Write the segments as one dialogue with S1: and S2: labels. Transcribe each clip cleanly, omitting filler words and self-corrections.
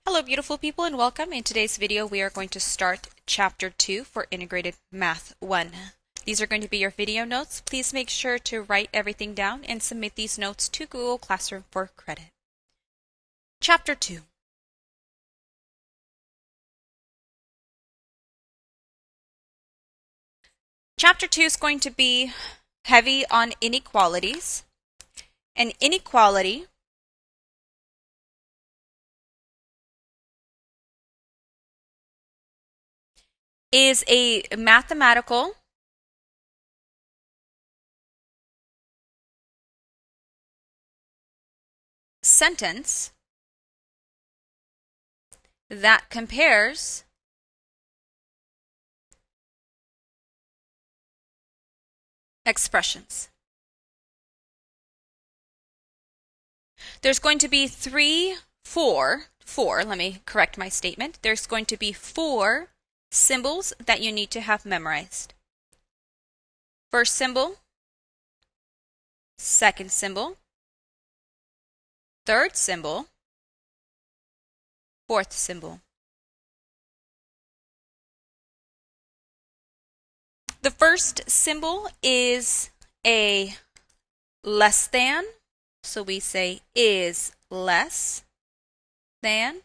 S1: Hello beautiful people and welcome. In today's video we are going to start chapter 2 for integrated math 1. These are going to be your video notes. Please make sure to write everything down and submit these notes to Google Classroom for credit. Chapter 2. Chapter 2 is going to be heavy on inequalities. An inequality is a mathematical sentence that compares expressions. There's going to be four, let me correct my statement. There's going to be 4 symbols that you need to have memorized. First symbol, second symbol, third symbol, fourth symbol. The first symbol is a less than, so we say is less than.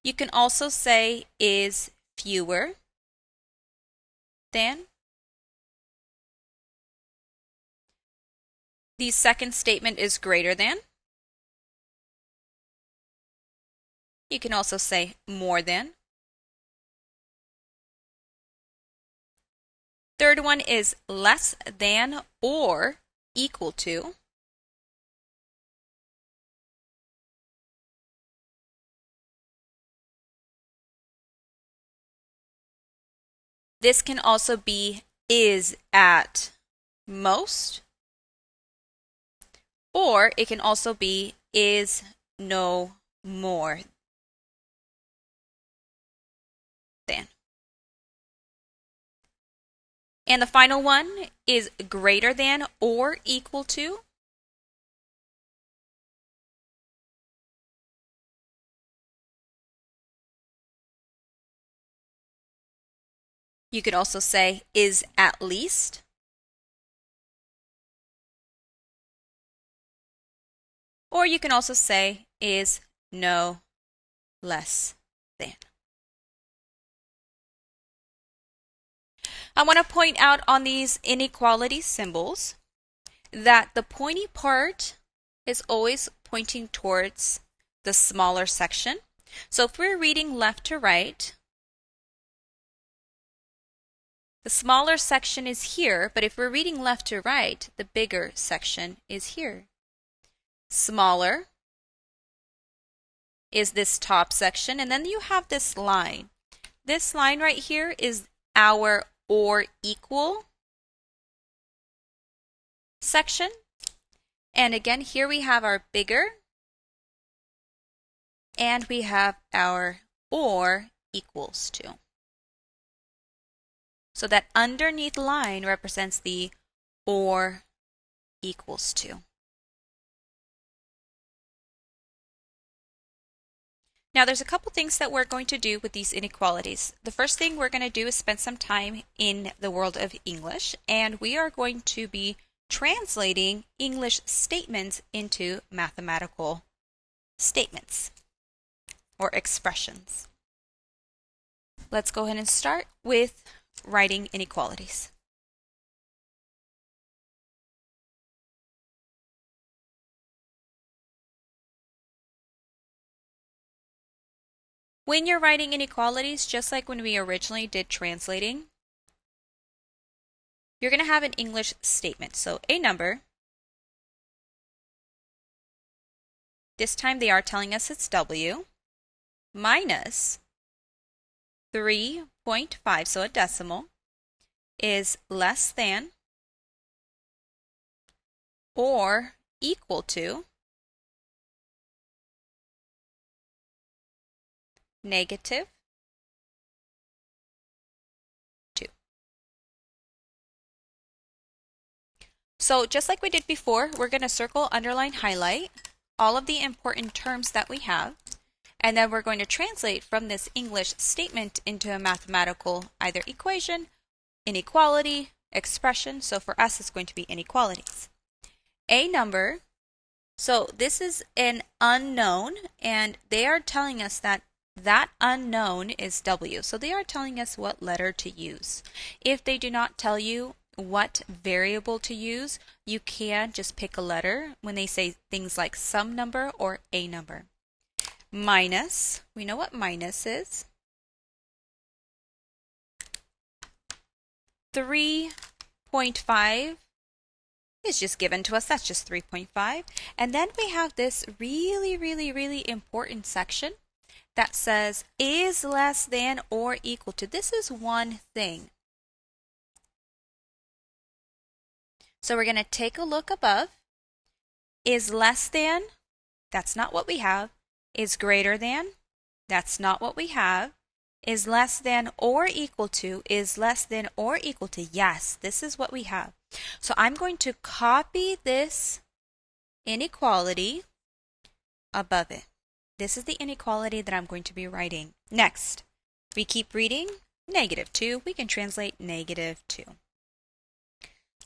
S1: You can also say is fewer than. The second statement is greater than. You can also say more than. Third one is less than or equal to. This can also be is at most, or it can also be is no more than. And the final one is greater than or equal to. You could also say is at least. Or you can also say is no less than. I want to point out on these inequality symbols that the pointy part is always pointing towards the smaller section. So if we're reading left to right, the smaller section is here, but if we're reading left to right, the bigger section is here. Smaller is this top section, and then you have this line. This line right here is our or equal section. And again, here we have our bigger, and we have our or equals to. So that underneath line represents the or equals to. Now there's a couple things that we're going to do with these inequalities. The first thing we're going to do is spend some time in the world of English, and we are going to be translating English statements into mathematical statements or expressions. Let's go ahead and start with writing inequalities. When you're writing inequalities, just like when we originally did translating, you're going to have an English statement. So a number, this time they are telling us it's W, minus 3.5, so a decimal, is less than or equal to negative 2. So just like we did before, we're going to circle, underline, highlight all of the important terms that we have. And then we're going to translate from this English statement into a mathematical either equation, inequality, expression. So for us, it's going to be inequalities. A number, so this is an unknown, and they are telling us that that unknown is W. So they are telling us what letter to use. If they do not tell you what variable to use, you can just pick a letter when they say things like some number or a number. Minus, we know what minus is. 3.5 is just given to us. That's just 3.5. And then we have this really important section that says is less than or equal to. This is one thing. So we're going to take a look above. Is less than, that's not what we have. Is greater than, that's not what we have. Is less than or equal to, is less than or equal to. Yes, this is what we have. So I'm going to copy this inequality above it. This is the inequality that I'm going to be writing. Next, we keep reading. -2, we can translate -2.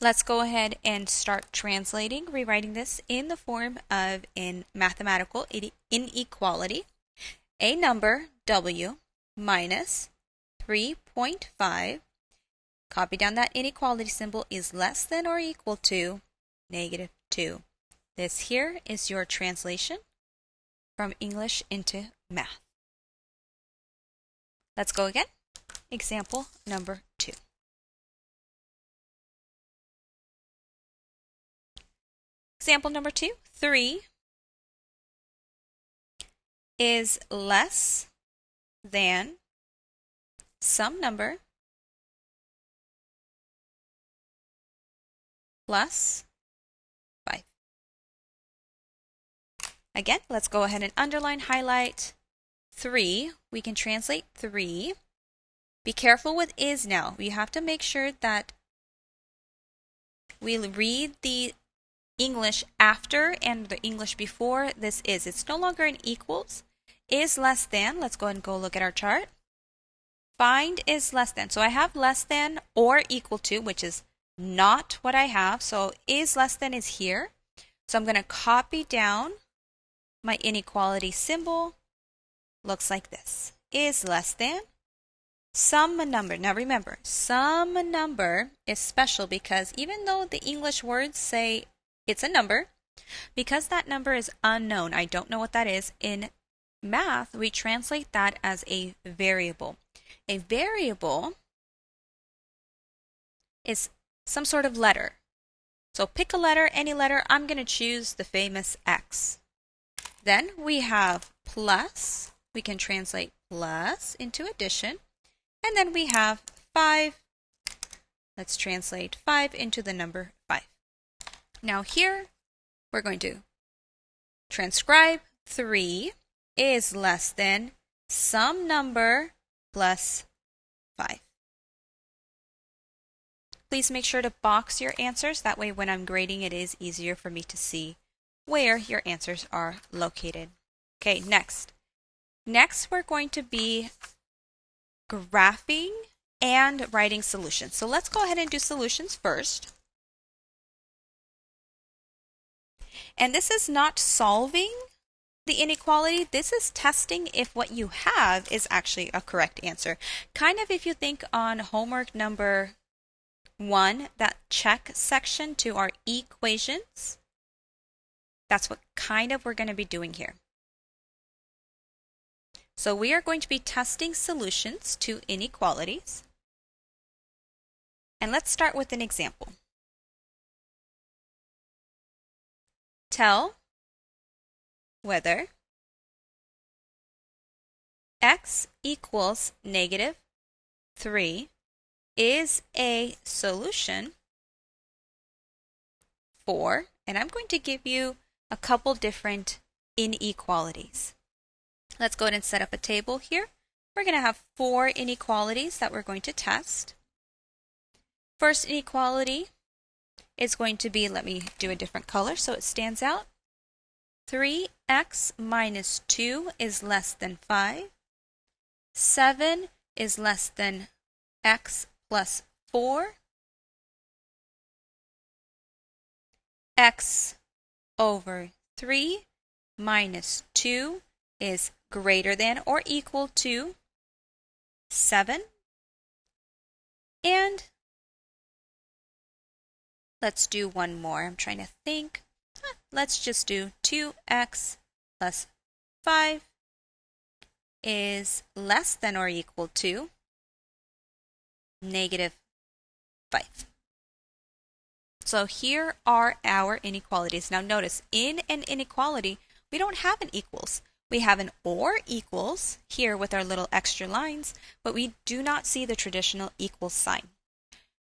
S1: Let's go ahead and start translating, rewriting this in the form of in mathematical inequality. A number, W, minus 3.5, copy down that inequality symbol, is less than or equal to -2. This here is your translation from English into math. Let's go again. Example number 2. Example number 2, 3 is less than some number plus 5. Again, let's go ahead and underline, highlight 3. We can translate 3. Be careful with is now. We have to make sure that we read the English after and the English before this is. It's no longer an equals. Is less than. Let's go ahead and go look at our chart. Find is less than. So I have less than or equal to, which is not what I have. So is less than is here. So I'm going to copy down my inequality symbol. Looks like this. Is less than some number. Now remember, some number is special because even though the English words say it's a number, because that number is unknown, I don't know what that is, in math, we translate that as a variable. A variable is some sort of letter. So pick a letter, any letter. I'm going to choose the famous X. Then we have plus. We can translate plus into addition. And then we have 5. Let's translate 5 into the number 5. Now here, we're going to transcribe 3 is less than some number plus 5. Please make sure to box your answers. That way when I'm grading, it is easier for me to see where your answers are located. Okay, next. Next, we're going to be graphing and writing solutions. So let's go ahead and do solutions first. And this is not solving the inequality. This is testing if what you have is actually a correct answer. Kind of if you think on homework number 1, that check section to our equations. That's what kind of we're going to be doing here. So we are going to be testing solutions to inequalities. And let's start with an example. Tell whether x equals -3 is a solution for, and I'm going to give you a couple different inequalities. Let's go ahead and set up a table here. We're going to have 4 inequalities that we're going to test. First inequality is going to be, let me do a different color so it stands out. 3x minus 2 is less than 5. 7 is less than x plus 4. X over 3 minus 2 is greater than or equal to 7. And let's do one more. I'm trying to think. Let's just do 2x plus 5 is less than or equal to negative 5. So here are our inequalities. Now notice, in an inequality, we don't have an equals. We have an or equals here with our little extra lines, but we do not see the traditional equals sign.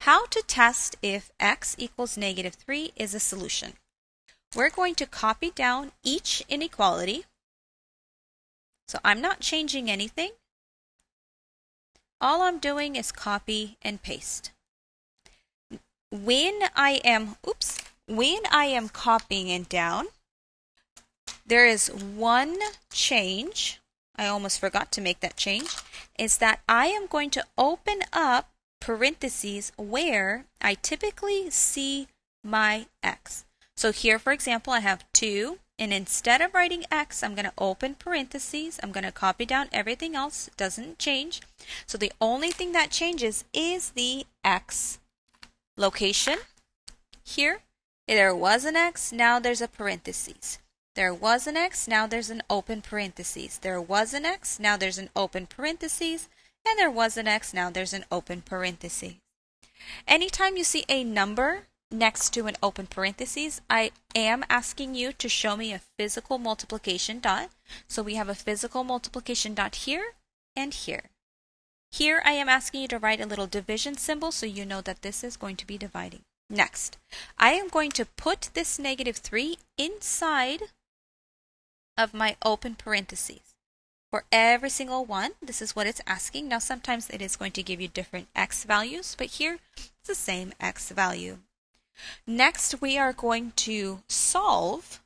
S1: How to test if x equals negative 3 is a solution? We're going to copy down each inequality. So I'm not changing anything. All I'm doing is copy and paste. When I am copying it down, there is one change. I almost forgot to make that change. Is that I am going to open up parentheses where I typically see my x. So here, for example, I have 2, and instead of writing x, I'm going to open parentheses. I'm going to copy down everything else. It doesn't change. So the only thing that changes is the x location. Here, there was an x, now there's a parentheses. There was an x, now there's an open parentheses. There was an x, now there's an open parentheses. And there was an x, now there's an open parenthesis. Anytime you see a number next to an open parentheses, I am asking you to show me a physical multiplication dot. So we have a physical multiplication dot here and here. Here I am asking you to write a little division symbol so you know that this is going to be dividing. Next, I am going to put this negative 3 inside of my open parentheses. For every single one, this is what it's asking. Now sometimes it is going to give you different x values, but here it's the same x value. Next, we are going to solve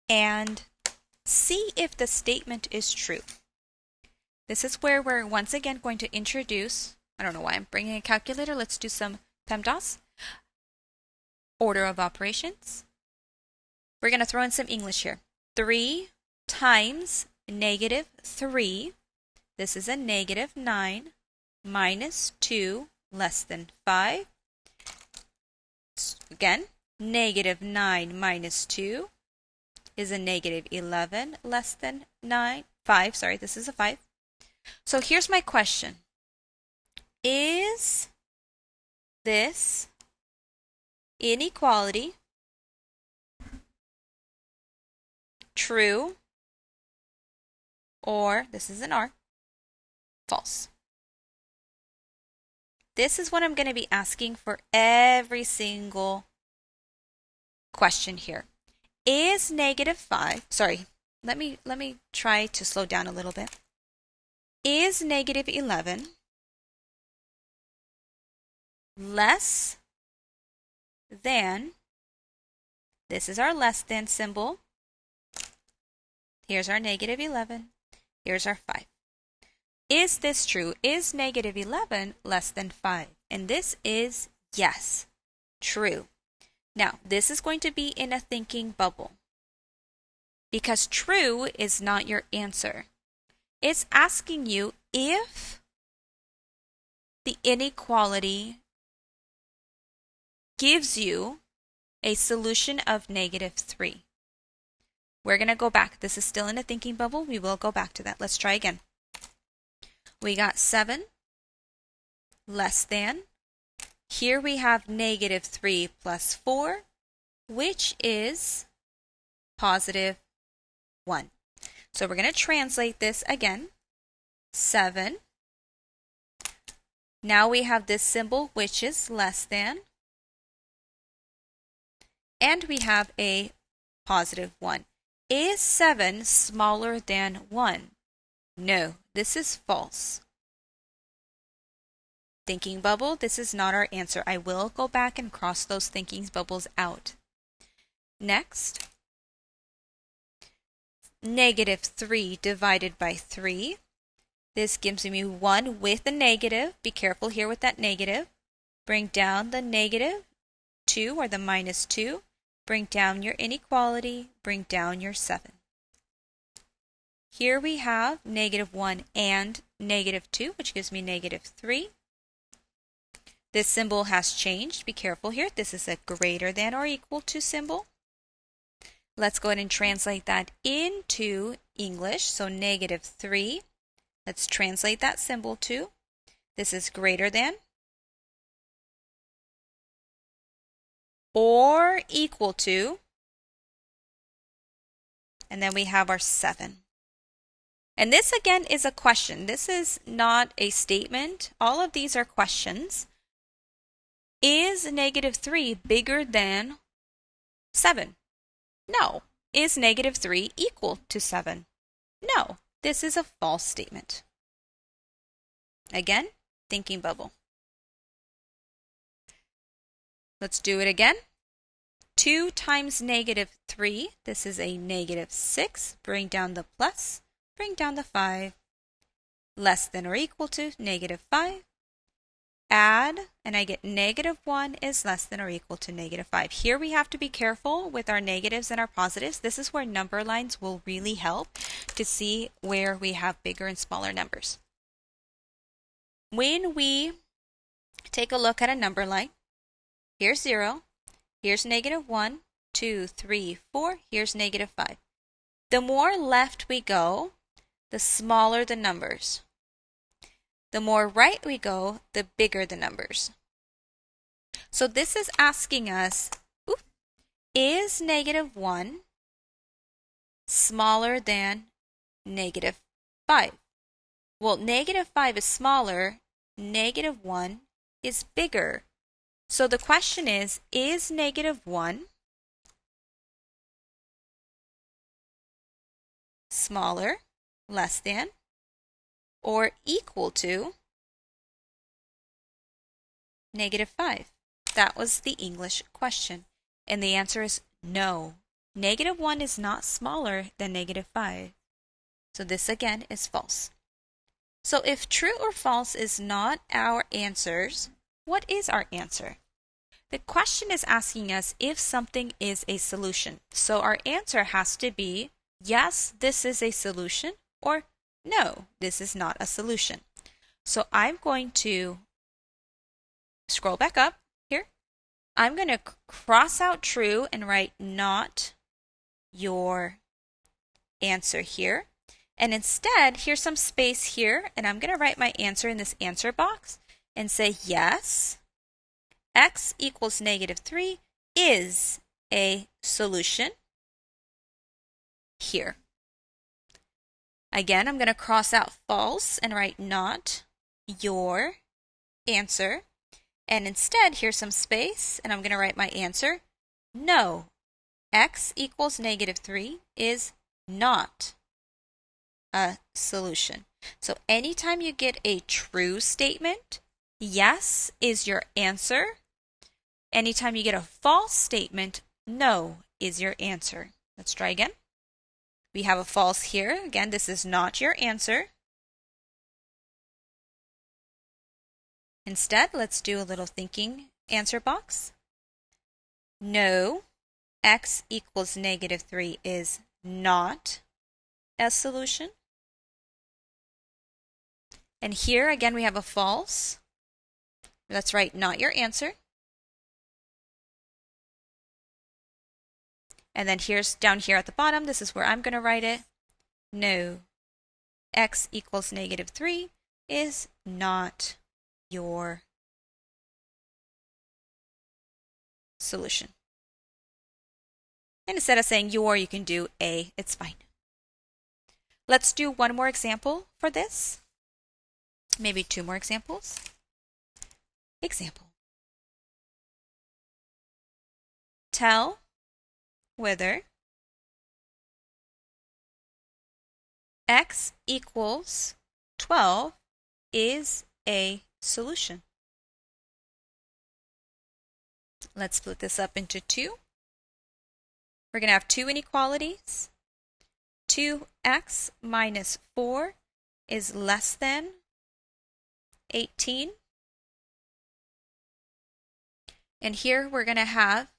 S1: and see if the statement is true. This is where we're once again going to introduce, I don't know why I'm bringing a calculator, let's do some PEMDAS. Order of operations. We're going to throw in some English here. 3 times negative 3, this is a negative 9, minus 2 less than 5. Again, negative 9 minus 2 is a negative 11 less than 5. Sorry, this is a 5. So here's my question. Is this inequality true, or this is an R, false? This is what I'm going to be asking for every single question here. Is negative 5, sorry, let me try to slow down a little bit. Is negative 11 less than, this is our less than symbol. Here's our negative 11. Here's our 5. Is this true? Is negative 11 less than 5? And this is yes, true. Now, this is going to be in a thinking bubble because true is not your answer. It's asking you if the inequality gives you a solution of negative 3. We're going to go back. This is still in a thinking bubble. We will go back to that. Let's try again. We got 7 less than. Here we have negative 3 plus 4, which is positive 1. So we're going to translate this again. 7. Now we have this symbol, which is less than. And we have a positive 1. Is 7 smaller than 1? No, this is false. Thinking bubble, this is not our answer. I will go back and cross those thinking bubbles out. Next, negative 3 divided by 3. This gives me 1 with a negative. Be careful here with that negative. Bring down the negative 2 or the minus 2. Bring down your inequality. Bring down your 7. Here we have negative 1 and negative 2, which gives me negative 3. This symbol has changed. Be careful here. This is a greater than or equal to symbol. Let's go ahead and translate that into English. So negative 3. Let's translate that symbol to. This is greater than or equal to. And then we have our 7. And this again is a question. This is not a statement. All of these are questions. Is negative 3 bigger than 7? No. Is negative 3 equal to 7? No. This is a false statement. Again, thinking bubble. Let's do it again. 2 times negative 3. This is a negative 6. Bring down the plus. Bring down the 5. Less than or equal to negative 5. Add, and I get negative 1 is less than or equal to negative 5. Here we have to be careful with our negatives and our positives. This is where number lines will really help to see where we have bigger and smaller numbers. When we take a look at a number line, here's 0, here's negative 1, 2, 3, 4, here's negative 5. The more left we go, the smaller the numbers. The more right we go, the bigger the numbers. So this is asking us, is negative 1 smaller than negative 5? Well, negative 5 is smaller, negative 1 is bigger. So the question is negative 1 smaller, less than, or equal to negative 5? That was the English question. And the answer is no. Negative 1 is not smaller than negative 5. So this again is false. So if true or false is not our answers, what is our answer? The question is asking us if something is a solution. So our answer has to be yes, this is a solution, or no, this is not a solution. So I'm going to scroll back up here. I'm going to cross out true and write not your answer here. And instead, here's some space here, and I'm going to write my answer in this answer box and say yes, x equals negative 3 is a solution here. Again, I'm going to cross out false and write not your answer. And instead, here's some space, and I'm going to write my answer. No, x equals negative 3 is not a solution. So anytime you get a true statement, yes is your answer. Anytime you get a false statement, no is your answer. Let's try again. We have a false here. Again, this is not your answer. Instead, let's do a little thinking answer box. No, x equals negative 3 is not a solution. And here, again, we have a false. Let's write not your answer. And then here's down here at the bottom, this is where I'm going to write it. No, x equals negative 3 is not your solution. And instead of saying your, you can do a, it's fine. Let's do one more example for this. Maybe 2 more examples. Example. Tell whether x equals 12 is a solution. Let's split this up into 2. We're going to have 2 inequalities. 2x minus 4 is less than 18. And here we're going to have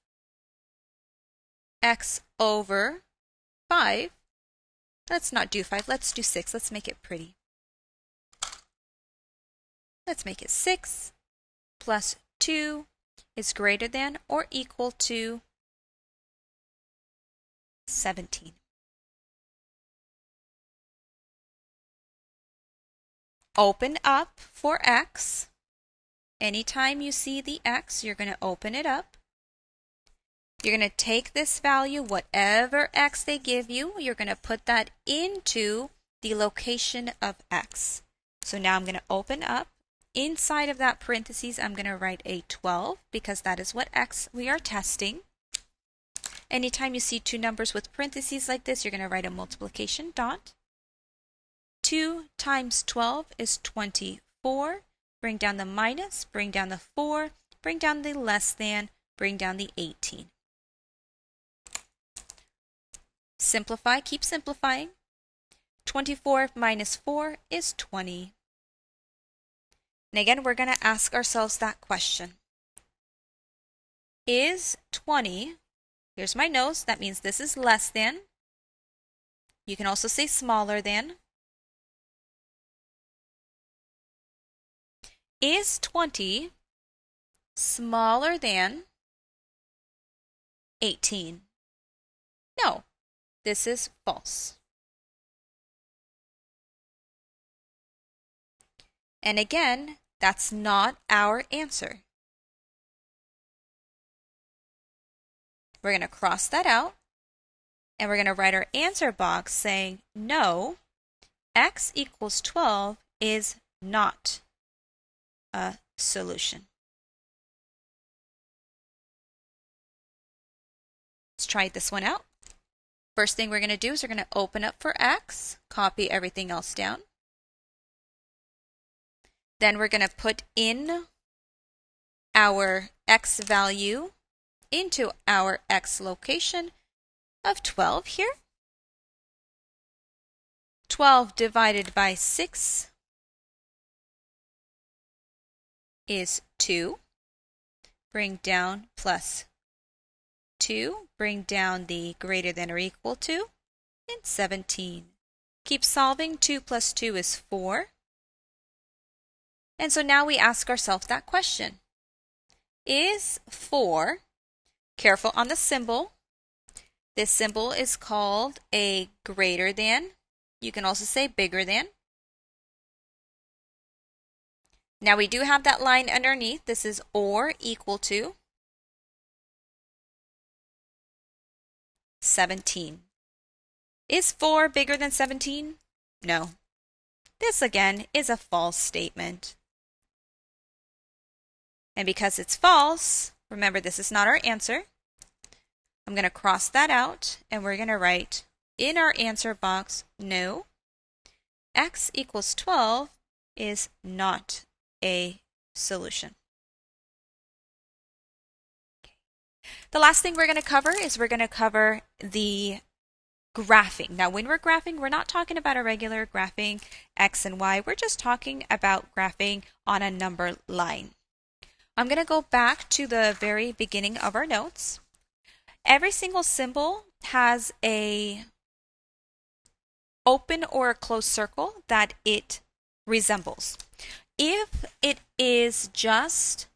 S1: x over 5. Let's not do 5, let's do 6. Let's make it pretty. Let's make it 6 plus 2 is greater than or equal to 17. Open up for x. Anytime you see the x, you're going to open it up. You're going to take this value, whatever x they give you, you're going to put that into the location of x. So now I'm going to open up. Inside of that parentheses, I'm going to write a 12 because that is what x we are testing. Anytime you see two numbers with parentheses like this, you're going to write a multiplication dot. 2 times 12 is 24. Bring down the minus, bring down the 4, bring down the less than, bring down the 18. Simplify, keep simplifying. 24 minus 4 is 20. And again, we're going to ask ourselves that question. Is 20, here's my nose, that means this is less than. You can also say smaller than. Is 20 smaller than 18? No, this is false. And again, that's not our answer. We're going to cross that out, and we're going to write our answer box saying, no, x equals 12 is not a solution. Let's try this one out. First thing we're going to do is we're going to open up for x, copy everything else down. Then we're going to put in our x value into our x location of 12 here. 12 divided by 6 is 2. Bring down plus 2. Bring down the greater than or equal to, and 17. Keep solving. 2 plus 2 is 4. And so now we ask ourselves that question. Is 4, careful on the symbol, this symbol is called a greater than. You can also say bigger than. Now we do have that line underneath. This is or equal to 17. Is 4 bigger than 17? No. This again is a false statement. And because it's false, remember this is not our answer. I'm going to cross that out and we're going to write in our answer box, no, x equals 12 is not a solution. The last thing we're going to cover is we're going to cover the graphing. Now, when we're graphing, we're not talking about a regular graphing x and y. We're just talking about graphing on a number line. I'm going to go back to the very beginning of our notes. Every single symbol has a open or a closed circle that it resembles. If it is just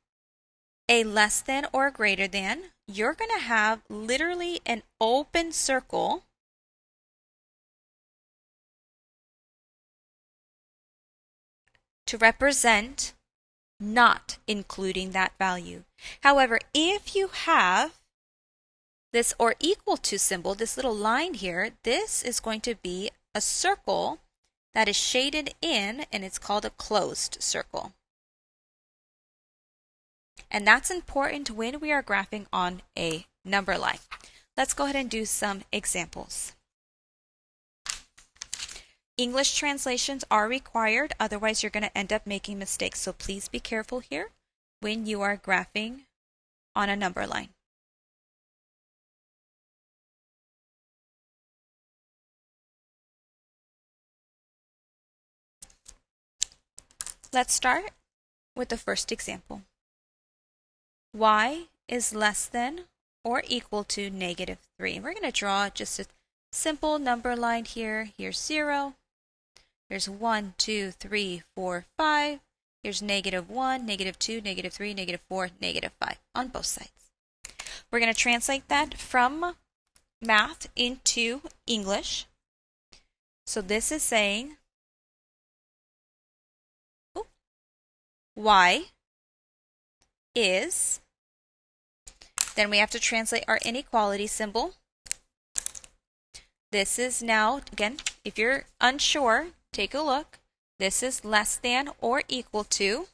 S1: a less than or a greater than, you're going to have literally an open circle to represent not including that value. However, if you have this or equal to symbol, this little line here, this is going to be a circle that is shaded in, and it's called a closed circle. And that's important when we are graphing on a number line. Let's go ahead and do some examples. English translations are required, otherwise you're going to end up making mistakes. So please be careful here when you are graphing on a number line. let's start with the first example. Y is less than or equal to -3. We're going to draw just a simple number line here. Here's 0. Here's 1, 2, 3, 4, 5. Here's -1, -2, -3, -4, -5 on both sides. We're going to translate that from math into English. So this is saying y is, then we have to translate our inequality symbol. This is now, again, if you're unsure, take a look. This is less than or equal to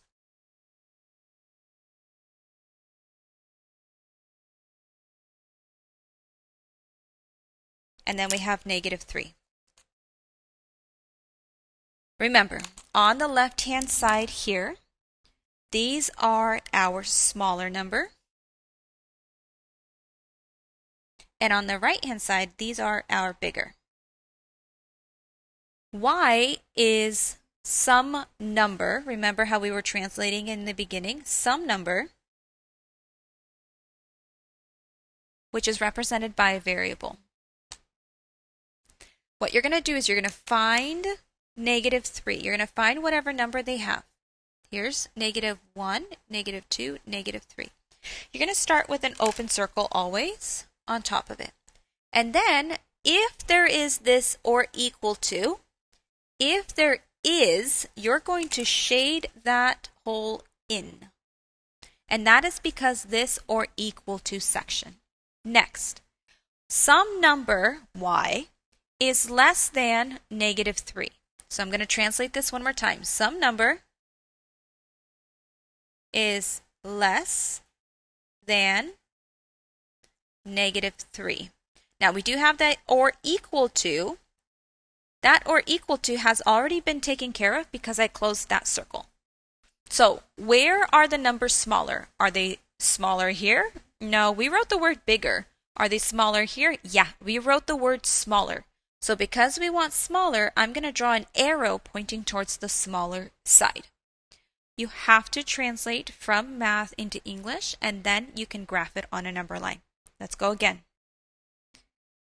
S1: and then we have -3. Remember, on the left-hand side here, these are our smaller number. And on the right-hand side, these are our bigger. Y is some number. Remember how we were translating in the beginning? Some number, which is represented by a variable. What you're going to do is you're going to find -3. You're going to find whatever number they have. Here's -1, -2, -3. You're going to start with an open circle always on top of it. And then if there is this or equal to, if there is, you're going to shade that hole in. And that is because this or equal to section. Next, some number, y, is less than -3. So I'm going to translate this one more time. Some number is less than -3. Now we do have that or equal to. That or equal to has already been taken care of because I closed that circle. So where are the numbers smaller? Are they smaller here? No, we wrote the word bigger. Are they smaller here? Yeah, we wrote the word smaller. So because we want smaller, I'm going to draw an arrow pointing towards the smaller side. You have to translate from math into English, and then you can graph it on a number line. Let's go again.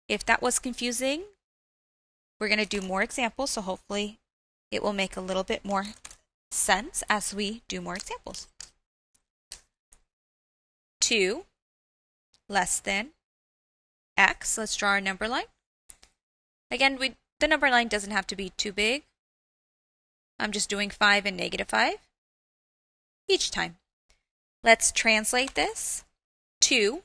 S1: If that was confusing, we're going to do more examples, so hopefully it will make a little bit more sense as we do more examples. 2 less than x. Let's draw our number line. Again, the number line doesn't have to be too big. I'm just doing 5 and -5 each time. Let's translate this. 2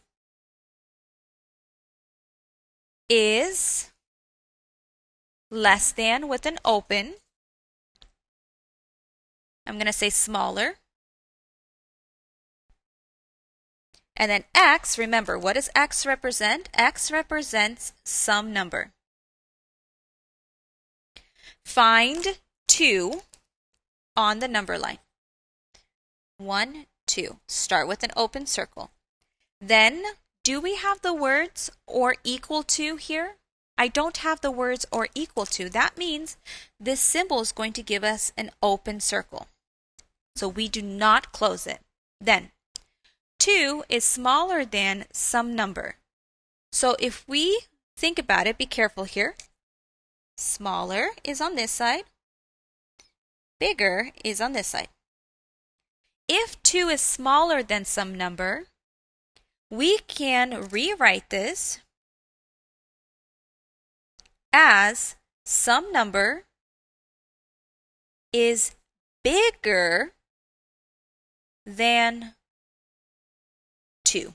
S1: is less than with an open. I'm going to say smaller. And then x, remember, what does x represent? X represents some number. Find 2 on the number line. 1, 2. Start with an open circle. Then, do we have the words or equal to here? I don't have the words or equal to. That means this symbol is going to give us an open circle. So we do not close it. Then, 2 is smaller than some number. So if we think about it, be careful here. Smaller is on this side. Bigger is on this side. If 2 is smaller than some number, we can rewrite this as some number is bigger than 2.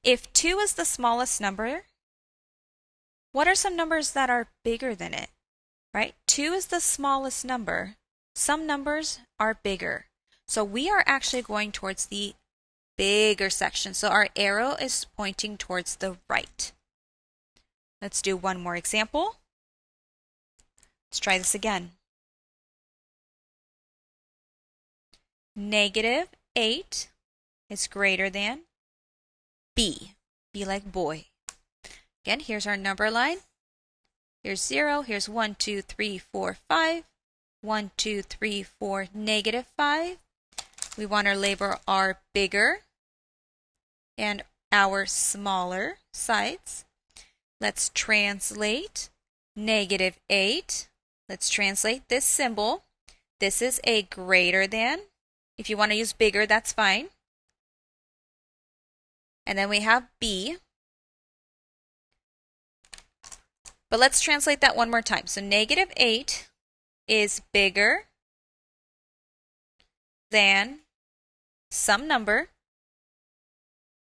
S1: If 2 is the smallest number, what are some numbers that are bigger than it? Right? 2 is the smallest number. Some numbers are bigger. So we are actually going towards the bigger section. So our arrow is pointing towards the right. Let's do one more example. Let's try this again. -8 is greater than B. B like boy. Again, here's our number line. Here's 0. Here's 1, 2, 3, 4, 5. 1, 2, 3, 4, negative 5. We want to label our bigger and our smaller sides. Let's translate negative 8. Let's translate this symbol. This is a greater than. If you want to use bigger, that's fine. And then we have B. But let's translate that one more time. So negative 8 is bigger than some number.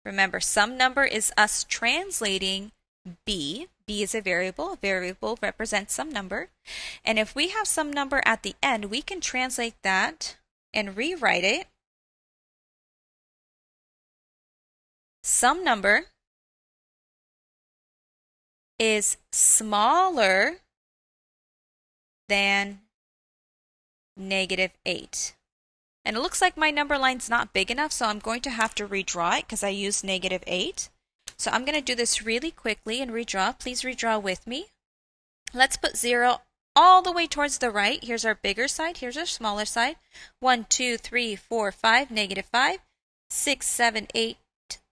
S1: Remember, some number is us translating B. B is a variable. A variable represents some number. And if we have some number at the end, we can translate that and rewrite it. Some number is smaller than negative 8. And it looks like my number line's not big enough, so I'm going to have to redraw it because I used negative 8. So I'm going to do this really quickly and redraw. Please redraw with me. Let's put 0 all the way towards the right. Here's our bigger side. Here's our smaller side. 1, 2, 3, 4, 5, negative 5. 6, 7, 8.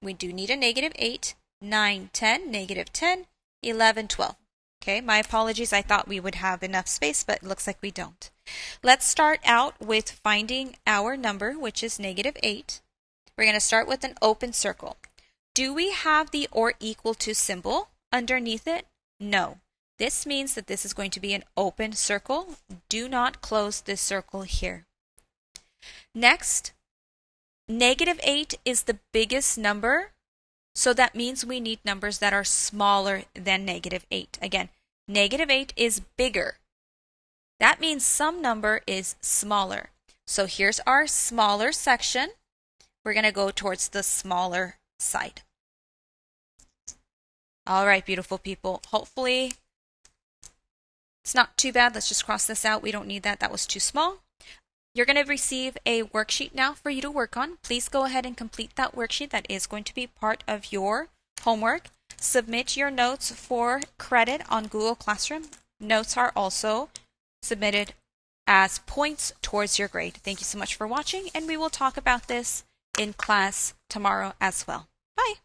S1: We do need a negative 8. 9, 10, negative 10. 11, 12. Okay, my apologies. I thought we would have enough space, but it looks like we don't. Let's start out with finding our number, which is negative 8. We're going to start with an open circle. Do we have the or equal to symbol underneath it? No. This means that this is going to be an open circle. Do not close this circle here. Next, negative 8 is the biggest number. So that means we need numbers that are smaller than negative 8. Again, negative 8 is bigger. That means some number is smaller. So here's our smaller section. We're going to go towards the smaller side. All right, beautiful people. Hopefully it's not too bad. Let's just cross this out. We don't need that. That was too small. You're going to receive a worksheet now for you to work on. Please go ahead and complete that worksheet. That is going to be part of your homework. Submit your notes for credit on Google Classroom. Notes are also submitted as points towards your grade. Thank you so much for watching, and we will talk about this in class tomorrow as well. Bye.